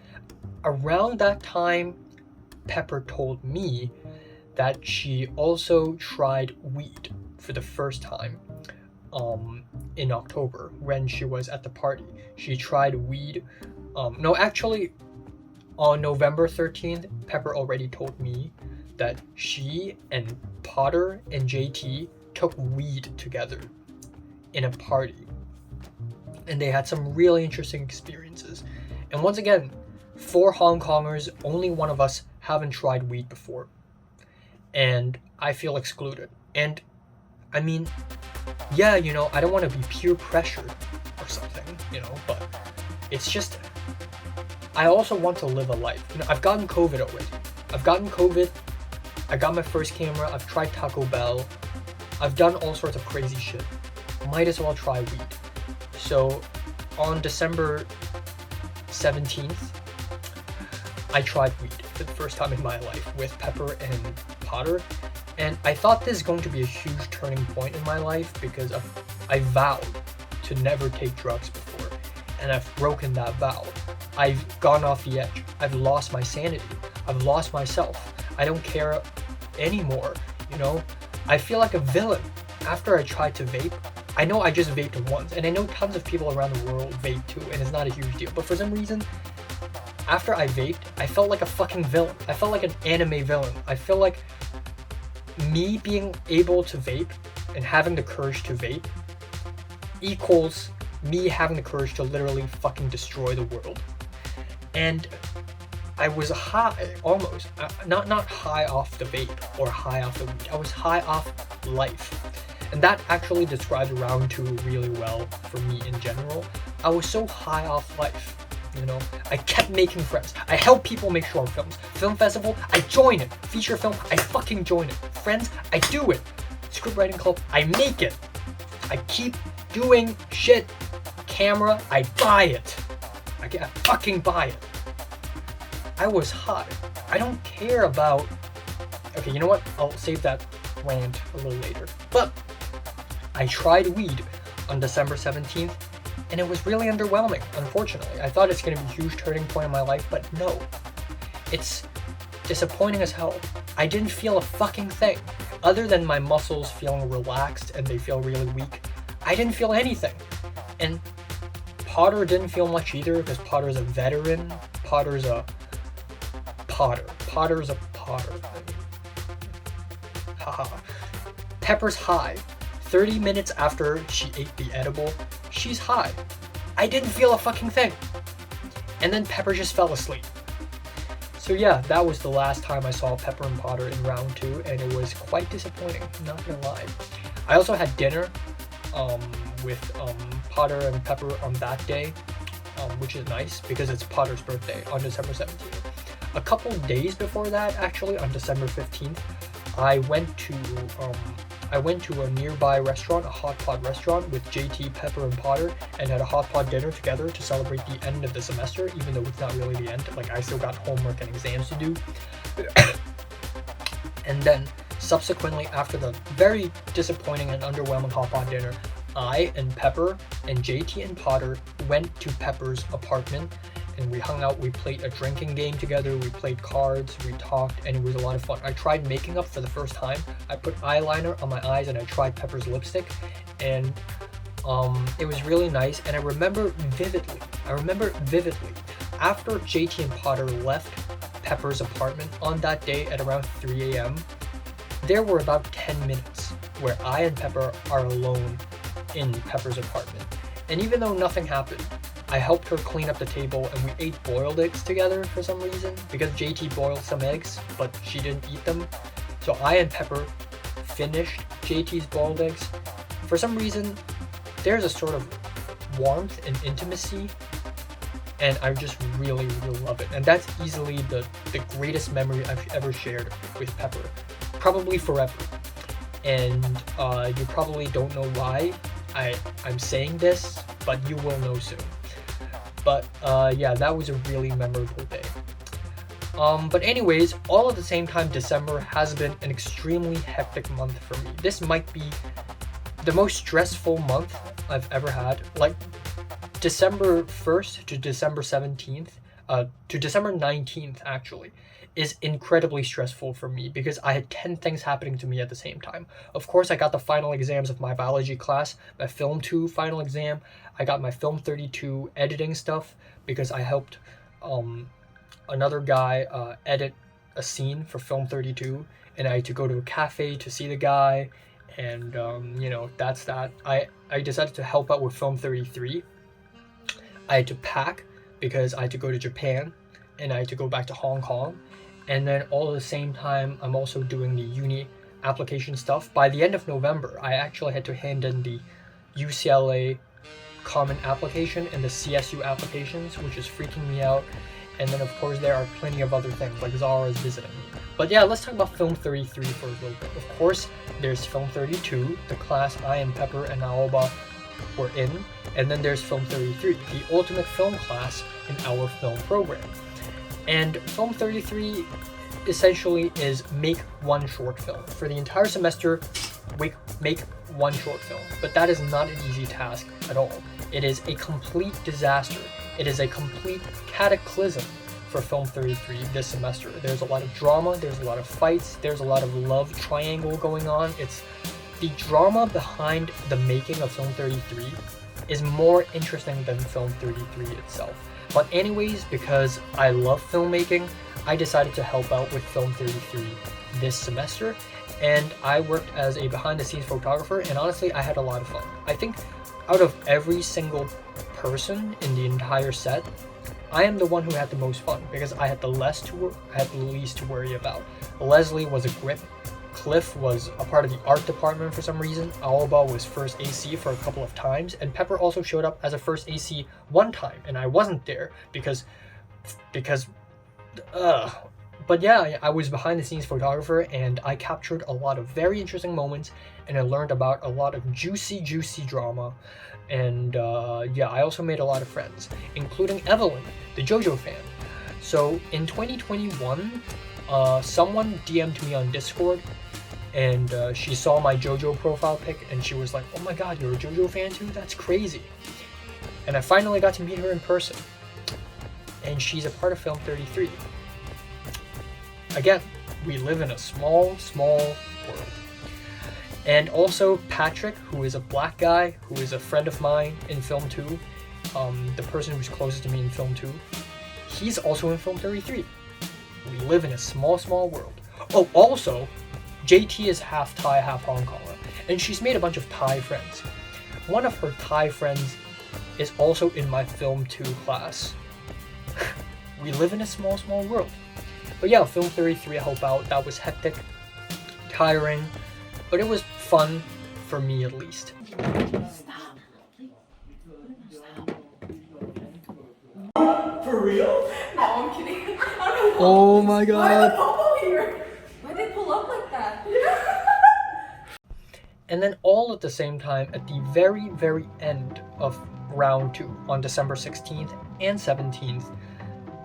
around that time, Pepper told me that she also tried weed for the first time in October when she was at the party. She tried weed. No, actually, on November 13th, Pepper already told me that she and Potter and JT took weed together in a party. And they had some really interesting experiences. And once again, 4 Hong Kongers, only one of us haven't tried weed before. And I feel excluded. And I mean, yeah, you know, I don't want to be peer pressured or something, but it's just, I also want to live a life. I've gotten COVID already. I got my first camera, I've tried Taco Bell, I've done all sorts of crazy shit. Might as well try weed. So on December 17th, I tried weed for the first time in my life with Pepper and Potter. And I thought this is going to be a huge turning point in my life because I vowed to never take drugs before. And I've broken that vow. I've gone off the edge. I've lost my sanity. I've lost myself. I don't care anymore, I feel like a villain. After I tried to vape, I know I just vaped once, and I know tons of people around the world vape too, and it's not a huge deal. But for some reason, after I vaped, I felt like a fucking villain. I felt like an anime villain. I feel like me being able to vape and having the courage to vape equals me having the courage to literally fucking destroy the world. And I was high, almost, not high off the vape or high off the weed. I was high off life. And that actually describes round 2 really well for me in general. I was so high off life, I kept making friends. I help people make short films. Film festival, I join it. Feature film, I fucking join it. Friends, I do it. Script writing club, I make it. I keep doing shit. Camera, I buy it. I fucking buy it. I was high. I don't care about... Okay, you know what? I'll save that rant a little later. But I tried weed on December 17th, and it was really underwhelming, unfortunately. I thought it's going to be a huge turning point in my life, but no. It's disappointing as hell. I didn't feel a fucking thing. Other than my muscles feeling relaxed and they feel really weak, I didn't feel anything. And Potter didn't feel much either, because Potter's a veteran. Potter's a Potter. Haha. Pepper's high. 30 minutes after she ate the edible, she's high. I didn't feel a fucking thing. And then Pepper just fell asleep. So yeah, that was the last time I saw Pepper and Potter in round 2, and it was quite disappointing, not gonna lie. I also had dinner with Potter and Pepper on that day, which is nice because it's Potter's birthday on December 17th. A couple days before that, actually, on December 15th, I went to a nearby restaurant, a hot pot restaurant with JT, Pepper, and Potter, and had a hot pot dinner together to celebrate the end of the semester, even though it's not really the end. Like, I still got homework and exams to do. And then, subsequently, after the very disappointing and underwhelming hot pot dinner, I and Pepper and JT and Potter went to Pepper's apartment, and we hung out. We played a drinking game together, we played cards, we talked, and it was a lot of fun. I tried makeup up for the first time. I put eyeliner on my eyes and I tried Pepper's lipstick, and it was really nice. And I remember vividly, after JT and Potter left Pepper's apartment on that day at around 3 a.m., there were about 10 minutes where I and Pepper are alone in Pepper's apartment. And even though nothing happened, I helped her clean up the table, and we ate boiled eggs together for some reason, because JT boiled some eggs, but she didn't eat them. So I and Pepper finished JT's boiled eggs. For some reason, there's a sort of warmth and intimacy, and I just really, really love it. And that's easily the greatest memory I've ever shared with Pepper, probably forever. And you probably don't know why I'm saying this, but you will know soon. But yeah, that was a really memorable day. But anyways, all at the same time, December has been an extremely hectic month for me. This might be the most stressful month I've ever had. Like, December 1st to December 17th, to December 19th actually, is incredibly stressful for me because I had 10 things happening to me at the same time. Of course, I got the final exams of my biology class, my Film 2 final exam. I got my Film 32 editing stuff because I helped another guy edit a scene for Film 32, and I had to go to a cafe to see the guy, and that's that. I decided to help out with Film 33. I had to pack because I had to go to Japan, and I had to go back to Hong Kong. And then all at the same time, I'm also doing the uni application stuff. By the end of November, I actually had to hand in the UCLA Common Application and the CSU applications, which is freaking me out. And then of course there are plenty of other things like Zara's visiting me. But yeah, let's talk about Film 33 for a little bit. Of course, there's Film 32, the class I and Pepper and Aoba were in, and then there's Film 33, the ultimate film class in our film program. And Film 33 essentially is make one short film. For the entire semester, we make one short film. But that is not an easy task at all. It is a complete disaster. It is a complete cataclysm for Film 33 this semester. There's a lot of drama, there's a lot of fights, there's a lot of love triangle going on. It's the drama behind the making of Film 33 is more interesting than Film 33 itself. But anyways, because I love filmmaking, I decided to help out with Film 33 this semester, and I worked as a behind-the-scenes photographer, and honestly, I had a lot of fun. I think out of every single person in the entire set, I am the one who had the most fun because I had the least to worry about. Leslie was a grip. Cliff was a part of the art department for some reason. Aoba was first AC for a couple of times, and Pepper also showed up as a first AC one time, and I wasn't there because but yeah, I was behind the scenes photographer, and I captured a lot of very interesting moments, and I learned about a lot of juicy drama. And yeah, I also made a lot of friends, including Evelyn, the JoJo fan. So in 2021, someone DM'd me on Discord, and she saw my JoJo profile pic, and she was like, "Oh my god, you're a JoJo fan too? That's crazy." And I finally got to meet her in person, and she's a part of Film 33. Again, we live in a small world. And also Patrick, who is a black guy, who is a friend of mine in Film 2, the person who's closest to me in Film 2, he's also in Film 33. We live in a small world. Oh, also, JT is half Thai, half Hong Konger, and she's made a bunch of Thai friends. One of her Thai friends is also in my Film 2 class. We live in a small world. But yeah, Film 33 I help out. That was hectic, tiring, but it was fun for me at least. For real? No, I'm kidding. Oh my god. Why did they pull up like that? And then all at the same time, at the very end of round 2, on December 16th and 17th,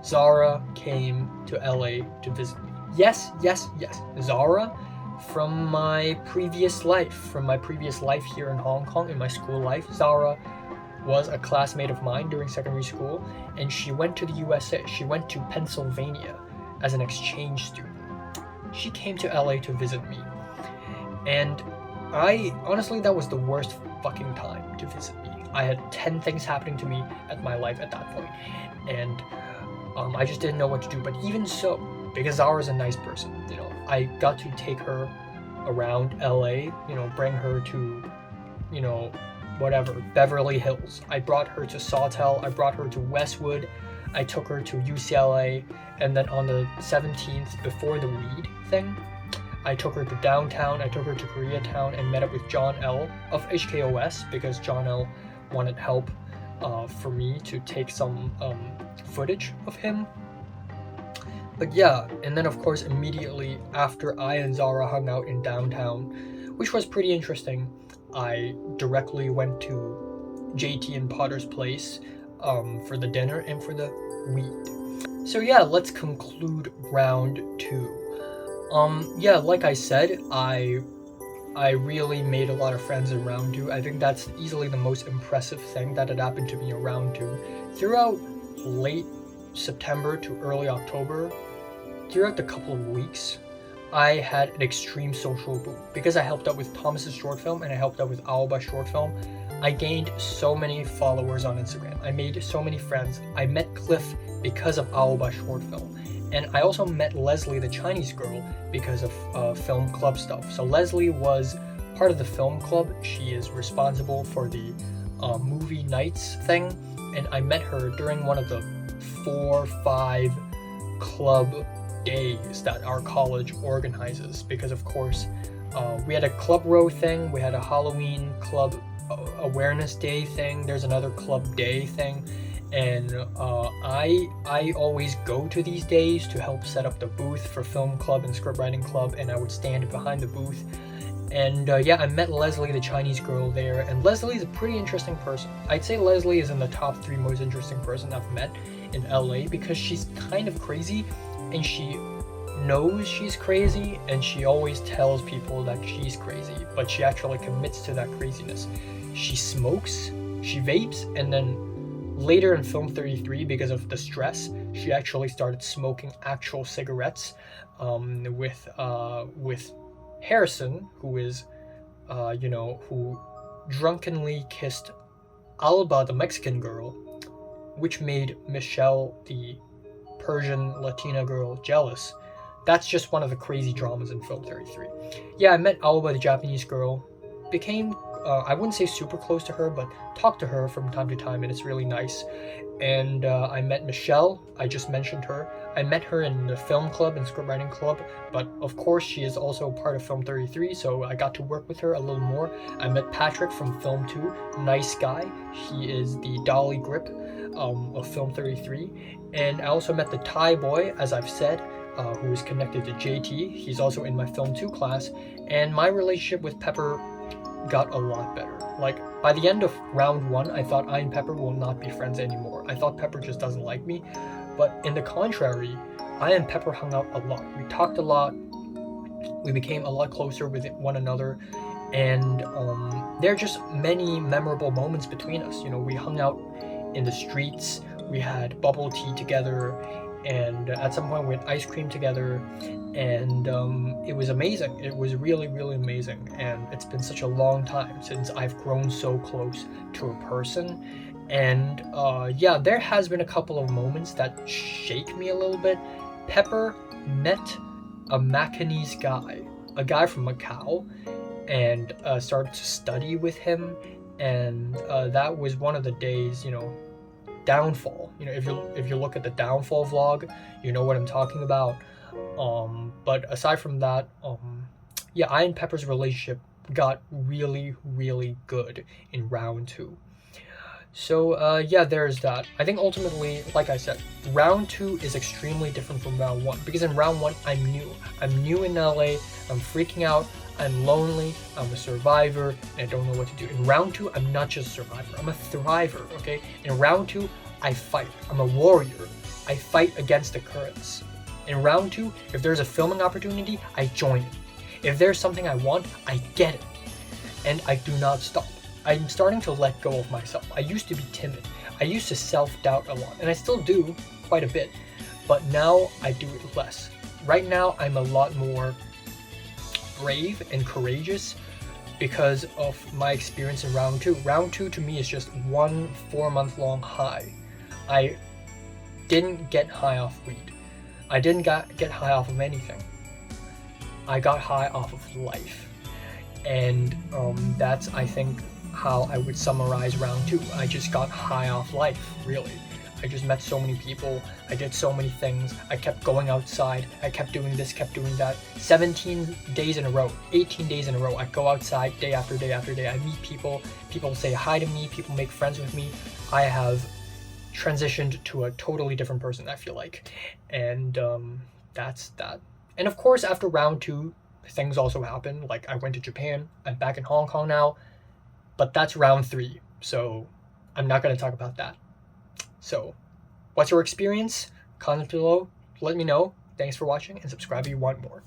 Zara came to LA to visit me. Yes. Zara, from my previous life here in Hong Kong, in my school life, Zara was a classmate of mine during secondary school, and she went to the USA. She went to Pennsylvania as an exchange student. She came to LA to visit me, and honestly, that was the worst fucking time to visit me. I had 10 things happening to me at my life at that point, and I just didn't know what to do. But even so, because Zara's a nice person, I got to take her around LA, bring her to, whatever, Beverly Hills. I brought her to Sawtell, I brought her to Westwood, I took her to UCLA, and then on the 17th, before the weed thing, I took her to downtown, I took her to Koreatown, and met up with John L. of HKOS, because John L. wanted help for me to take some footage of him. But yeah, and then of course immediately after I and Zara hung out in downtown, which was pretty interesting, I directly went to JT and Potter's place for the dinner and for the weed. So yeah, let's conclude round 2. Yeah, like I said, I really made a lot of friends in round 2. I think that's easily the most impressive thing that had happened to me in round 2. Throughout late September to early October, throughout the couple of weeks, I had an extreme social boom. Because I helped out with Thomas's short film and I helped out with Aoba's short film, I gained so many followers on Instagram. I made so many friends. I met Cliff because of Aoba's short film. And I also met Leslie, the Chinese girl, because of film club stuff. So Leslie was part of the film club. She is responsible for the movie nights thing. And I met her during one of the 4-5 club days that our college organizes. Because of course, we had a club row thing. We had a Halloween club awareness day thing. There's another club day thing, and I always go to these days to help set up the booth for film club and script writing club, and I would stand behind the booth. And yeah, I met Leslie, the Chinese girl, there, and Leslie's a pretty interesting person. I'd say Leslie is in the top 3 most interesting person I've met in LA, because she's kind of crazy, and she knows she's crazy, and she always tells people that she's crazy, but she actually commits to that craziness. She smokes, she vapes, and then later in Film 33, because of the stress, she actually started smoking actual cigarettes with Harrison, who is, who drunkenly kissed Alba, the Mexican girl, which made Michelle, the Persian Latina girl, jealous. That's just one of the crazy dramas in Film 33. Yeah, I met Alba, the Japanese girl, became, I wouldn't say super close to her, but talked to her from time to time, and it's really nice. And I met Michelle, I just mentioned her. I met her in the film club and script writing club, but of course she is also part of Film 33, so I got to work with her a little more. I met Patrick from Film 2, nice guy. He is the dolly grip of Film 33. And I also met the Thai boy, as I've said, who is connected to JT. He's also in my Film 2 class, and my relationship with Pepper got a lot better. Like, by the end of round 1, I thought I and Pepper will not be friends anymore. I thought Pepper just doesn't like me, but in the contrary, I and Pepper hung out a lot. We talked a lot, we became a lot closer with one another, and there are just many memorable moments between us. You know, we hung out in the streets, we had bubble tea together, and at some point we had ice cream together, and it was amazing. It was really, really amazing, and it's been such a long time since I've grown so close to a person. And yeah, there has been a couple of moments that shake me a little bit. Pepper met a Macanese guy, a guy from Macau, and started to study with him, and that was one of the days, downfall. If you look at the downfall vlog, you know what I'm talking about. But aside from that, yeah, I and Pepper's relationship got really, really good in round 2. So yeah, there's that. I think ultimately, like I said, round 2 is extremely different from round 1, because in round 1 I'm new in LA, I'm freaking out, I'm lonely, I'm a survivor, and I don't know what to do. In round 2, I'm not just a survivor, I'm a thriver, okay? In round 2, I fight. I'm a warrior. I fight against the currents. In round 2, if there's a filming opportunity, I join it. If there's something I want, I get it. And I do not stop. I'm starting to let go of myself. I used to be timid. I used to self-doubt a lot, and I still do quite a bit, but now I do it less. Right now, I'm a lot more brave and courageous because of my experience in round 2. Round 2 to me is just one 4-month-long high. I didn't get high off weed. I didn't get high off of anything. I got high off of life. And that's, I think, how I would summarize round 2. I just got high off life, really. I just met so many people, I did so many things, I kept going outside, I kept doing this, kept doing that. 17 days in a row, 18 days in a row, I go outside day after day after day, I meet people, people say hi to me, people make friends with me. I have transitioned to a totally different person, I feel like. And that's that. And of course, after round 2, things also happen. Like, I went to Japan, I'm back in Hong Kong now, but that's round 3, so I'm not going to talk about that. So, what's your experience? Comment below, let me know. Thanks for watching, and subscribe if you want more.